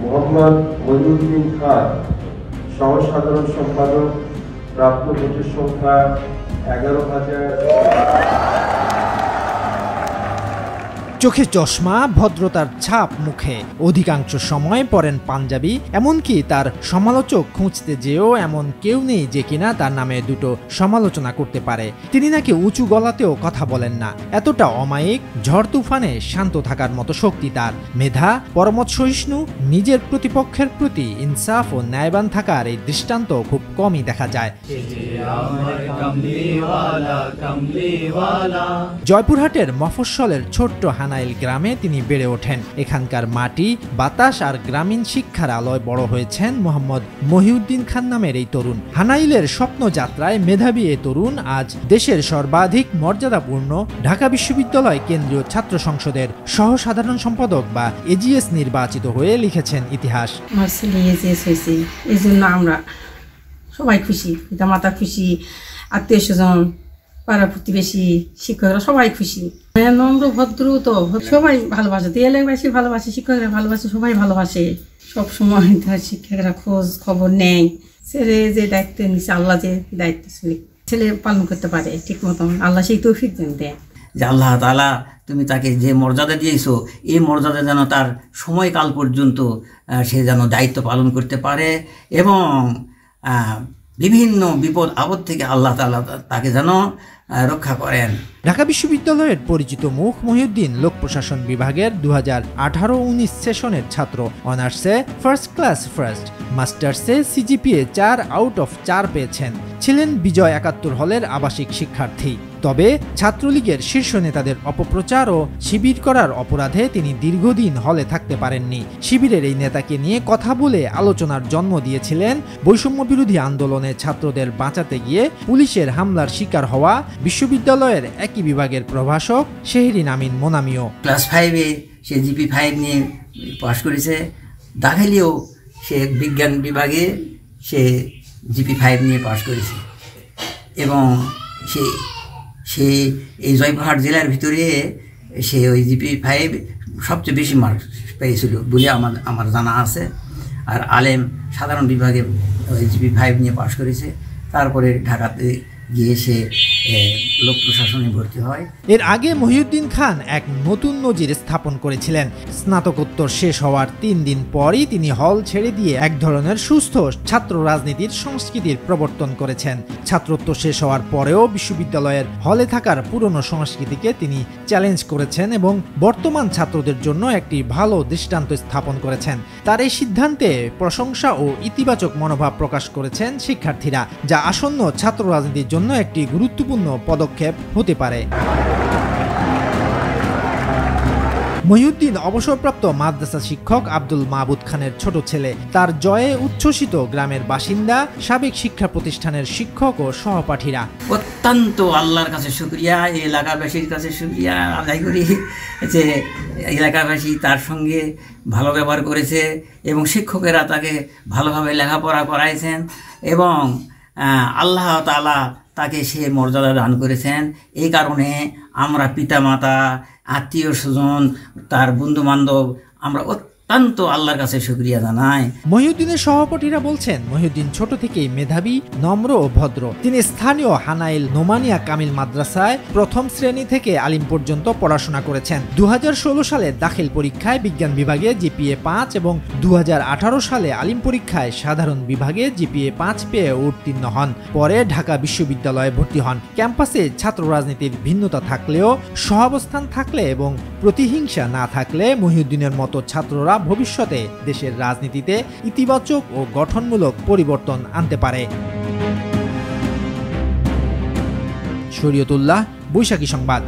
মোহাম্মদ মঈনুদ্দিন খান, সহ সাধারণ সম্পাদক, প্রাপ্ত ভোটের সংখ্যা 11,000। চোখে চশমা, ভদ্রতার ছাপ মুখে, অধিকাংশ সময় পরেন পাঞ্জাবি। এমনকি তার সমালোচক খুঁজতে যেও এমন কেউ নেই যে কিনা তার নামে দুটো সমালোচনা করতে পারে। তিনি নাকি উঁচু গলাতেও কথা বলেন না, এতটা অমায়িক। ঝড় তুফানে শান্ত থাকার মতো শক্তি তার। মেধা, পরমত সহিষ্ণু, নিজের প্রতিপক্ষের প্রতি ইনসাফ ও ন্যায়বান থাকার এই দৃষ্টান্ত খুব কমই দেখা যায়। জয়পুরহাটের মফস্বলের ছোট্ট হানাইল গ্রামে তিনি বেড়ে ওঠেন। এখানকার মাটি, বাতাস আর গ্রামীণ শিক্ষার আলোয় বড় হয়েছেন মোহাম্মদ মহিউদ্দিন খান নামের এই তরুণ। হানাইলের স্বপ্নযাত্রায় মেধাবী এ তরুণ আজ দেশের সর্বাধিক মর্যাদাপূর্ণ ঢাকা বিশ্ববিদ্যালয় কেন্দ্রীয় ছাত্র সংসদের সহ সাধারণ সম্পাদক বা এজিএস নির্বাচিত হয়ে লিখেছেন ইতিহাস। এই জন্য আমরা সবাই খুশি, পিতা মাতা খুশি, আত্মীয় স্বজন, পাড়া প্রতিবেশী, শিক্ষকরা সবাই খুশি। নম্র ভদ্র তো সবাই ভালোবাসে, এলাকাবাসী ভালোবাসে, শিক্ষকরা ভালোবাসে, সবাই ভালোবাসে। সব সময় তার শিক্ষকরা খোঁজ খবর নেয়। ছেলে যে দায়িত্ব নিচ্ছে, আল্লাহ যে দায়িত্ব ছেলে পালন করতে পারে ঠিক মতন, আল্লাহ সেই তৌফিক দেয়। যে আল্লাহ তাআলা তুমি তাকে যে মর্যাদা দিয়েছো, এই মর্যাদা যেন তার সময়কাল পর্যন্ত সে যেন দায়িত্ব পালন করতে পারে এবং বিভিন্ন বিপদ আপদ থেকে আল্লাহ তাআলা তাকে যেন রক্ষা করেন। ঢাকা বিশ্ববিদ্যালয়ের পরিচিত মুখ মহিউদ্দিন লোক প্রশাসন বিভাগের 2018-19 সেশনের ছাত্র। অনার্সে ফার্স্ট ক্লাস ফার্স্ট, মাস্টার্সে সিজিপিএ 4/4 পেয়েছেন। ছিলেন বিজয় 71 হলের আবাসিক শিক্ষার্থী। তবে ছাত্রলীগের শীর্ষ নেতাদের অপপ্রচার ও শিবির করার অপরাধে তিনি দীর্ঘদিন হলে থাকতে পারেননি। শিবিরের এই নেতাকে নিয়ে কথা বলে আলোচনার জন্ম দিয়েছিলেন বৈষম্য বিরোধী আন্দোলনে ছাত্রদের বাঁচাতে গিয়ে পুলিশের হামলার শিকার হওয়া বিশ্ববিদ্যালয়ের একই বিভাগের প্রভাষক শেহরিন আমিন মোনামিও। ক্লাস 5-এ সে জিপি 5 নিয়ে পাশ করেছে। দাখিলেও সে বিজ্ঞান বিভাগে সে জিপি 5 নিয়ে পাশ করেছে এবং সে এই জয়পুরহাট জেলার ভিতরে সে ওই জিপি 5 সবচেয়ে বেশি মার্ক পেয়েছিল বলে আমার জানা আছে। আর আলেম সাধারণ বিভাগে ওই জিপি 5 নিয়ে পাশ করেছে। তারপরে ঢাকাতে গিয়ে সে লোক প্রশাসনে ভর্তি হয়। এর আগে মহিউদ্দিন খান এক নতুন নজির স্থাপন করেছিলেন। স্নাতকোত্তর শেষ হওয়ার 3 দিন পরই তিনি হল ছেড়ে দিয়ে এক ধরনের সুস্থ ছাত্র রাজনীতির সংস্কৃতির প্রবর্তন করেছেন। ছাত্রত্ব শেষ হওয়ার পরেও বিশ্ববিদ্যালয়ের হলে থাকার পুরনো সংস্কৃতিকে তিনি চ্যালেঞ্জ করেছেন এবং বর্তমান ছাত্রদের জন্য একটি ভালো দৃষ্টান্ত স্থাপন করেছেন। তার এই সিদ্ধান্তে প্রশংসা ও ইতিবাচক মনোভাব প্রকাশ করেছেন শিক্ষার্থীরা, যা আসন্ন ছাত্র রাজনীতির জন্য একটি গুরুত্বপূর্ণ পদক্ষেপ হতে পারে। মহিউদ্দিন অবসরপ্রাপ্ত মাদ্রাসা শিক্ষক আব্দুল মাহবুদ খানের ছোট ছেলে। তার জয়ে উচ্ছ্বসিত গ্রামের বাসিন্দা, সাবেক শিক্ষা প্রতিষ্ঠানের শিক্ষক ও সহপাঠীরা। অত্যন্ত আল্লাহর কাছে শুকরিয়া, এই এলাকাবাসীর কাছে শুকরিয়া আদায় করি যে এলাকাবাসী তার সঙ্গে ভালো ব্যবহার করেছে এবং শিক্ষকেরা তাকে ভালোভাবে লেখাপড়া করাইছেন এবং আল্লাহ তাআলা তাকে সে মর্যাদা দান করেছেন। এই কারণে আমরা পিতামাতা, আত্মীয় স্বজন, তার বন্ধুবান্ধব আমরা অত্যন্ত আল্লাহর কাছে শুকরিয়া জানাই। মহিউদ্দিনের সহপাঠীরা বলছেন, মহিউদ্দিন ছোট থেকেই মেধাবী, নম্র ও ভদ্র। তিনি স্থানীয় হানাইল নোমানিয়া কামিল মাদ্রাসায় প্রথম শ্রেণী থেকে আলিম পর্যন্ত পড়াশোনা করেছেন। 2016 সালে দাখিল পরীক্ষায় বিজ্ঞান বিভাগে জিপিএ 5 এবং 2018 সালে আলিম পরীক্ষায় সাধারণ বিভাগে জিপিএ 5 পেয়ে উত্তীর্ণ হন। পরে ঢাকা বিশ্ববিদ্যালয়ে ভর্তি হন। ক্যাম্পাসে ছাত্র রাজনীতির ভিন্নতা থাকলেও সহাবস্থান থাকলে এবং প্রতিহিংসা না থাকলে মহিউদ্দিনের মতো ছাত্ররা ভবিষ্যতে দেশের রাজনীতিতে ইতিবাচক ও গঠনমূলক পরিবর্তন আনতে পারে। শরীয়তুল্লাহ, বৈশাখী সংবাদ।